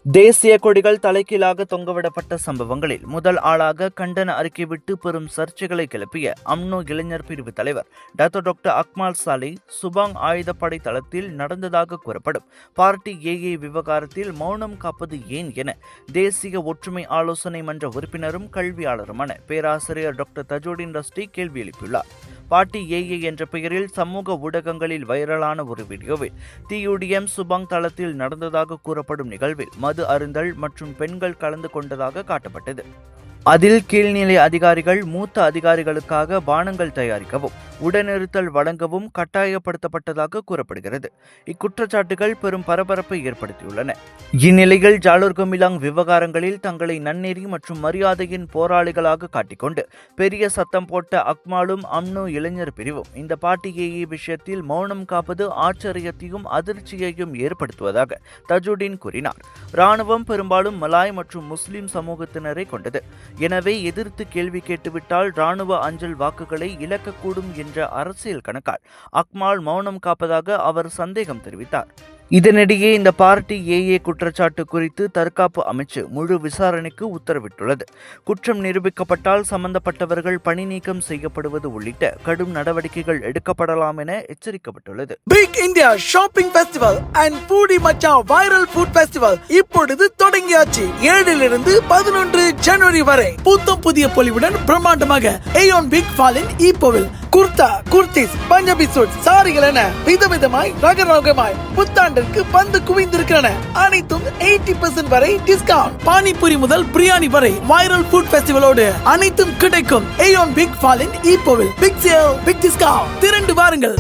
தேசிய கொடிகள் தலைகீழாக தொங்கவிடப்பட்ட சம்பவங்களில் முதல் ஆளாக கண்டன அறிக்கை விட்டு பெரும் சர்ச்சைகளை கிளப்பிய அம்னோ இளைஞர் பிரிவு தலைவர் டாக்டர் அக்மால் சாலே சுபாங் ஆயுதப்படை தளத்தில் நடந்ததாக கூறப்படும் பார்ட்டி ஏஏ விவகாரத்தில் மௌனம் காப்பது ஏன் என தேசிய ஒற்றுமை ஆலோசனை மன்ற உறுப்பினரும் கல்வியாளருமான பேராசிரியர் டாக்டர் தஜுடின் ரஸ்டி கேள்வி எழுப்பியுள்ளார். பார்ட்டி ஏஏ என்ற பெயரில் சமூக ஊடகங்களில் வைரலான ஒரு வீடியோவில் TUDM சுபாங் தளத்தில் நடந்ததாக கூறப்படும் நிகழ்வில் மது அருந்தல் மற்றும் பெண்கள் கலந்து கொண்டதாக காட்டப்பட்டது. அதில் கீழ்நிலை அதிகாரிகள் மூத்த அதிகாரிகளுக்காக பானங்கள் தயாரிக்கவும் உடனிருத்தல் வழங்கவும் கட்டாயப்படுத்தப்பட்டதாக கூறப்படுகிறது. இக்குற்றச்சாட்டுகள் பெரும் பரபரப்பை ஏற்படுத்தியுள்ளன. இந்நிலையில் ஜாலூர் குமிலாங் விவகாரங்களில் தங்களை நன்னெறி மற்றும் மரியாதையின் போராளிகளாக காட்டிக்கொண்டு பெரிய சத்தம் போட்ட அக்மாலும் அம்னோ இளைஞர் பிரிவும் இந்த பார்ட்டி ஏஏ விஷயத்தில் மௌனம் காப்பது ஆச்சரியத்தையும் அதிர்ச்சியையும் ஏற்படுத்துவதாக தஜுடின் கூறினார். இராணுவம் பெரும்பாலும் மலாய் மற்றும் முஸ்லிம் சமூகத்தினரை கொண்டது. எனவே எதிர்த்து கேள்வி கேட்டுவிட்டால் இராணுவ அஞ்சல் வாக்குகளை இழக்கக்கூடும் என்ற அரசியல் கணக்கால் அக்மால் மௌனம் காப்பதாக அவர் சந்தேகம் தெரிவித்தார். இதனிடையே இந்த பார்ட்டி ஏஏ குற்றச்சாட்டு குறித்து தற்காப்பு அமைச்சு முழு விசாரணைக்கு உத்தரவிட்டுள்ளது. குற்றம் நிரூபிக்கப்பட்டால் சம்பந்தப்பட்டவர்கள் பணி நீக்கம் செய்யப்படுவது உள்ளிட்ட கடும் நடவடிக்கைகள் எடுக்கப்படலாம் என எச்சரிக்கப்பட்டுள்ளது. Big India shopping festival and பூடி மச்சா வைரல் ஃபுட் ஃபெஸ்டிவல் இப்பொழுது தொடங்கியாச்சு. 7 இருந்து 11 ஜனவரி வரை புத்தம் புதிய பொலிவுடன் பிரம்மாண்டமாக ஏயோன் பிக் ஃபாலின் ஈப்போவில் குர்தா, குர்த்திஸ், பஞ்சாபி சூட், சாரிகள் என விதவிதமாய் ரகரகமாய் புத்தாண்டிற்கு வந்து குவிந்திருக்கின்றன. அனைத்தும் 80% வரை டிஸ்கவுண்ட். பானிபூரி முதல் பிரியாணி வரை வைரல் ஃபுட் ஃபெஸ்டிவலோடு அனைத்தும் கிடைக்கும். ஏயோன் பிக் ஃபாலின் ஈப்போவில் பிக் சேல், பிக் டிஸ்கவுண்ட். திரண்டு வாருங்கள்.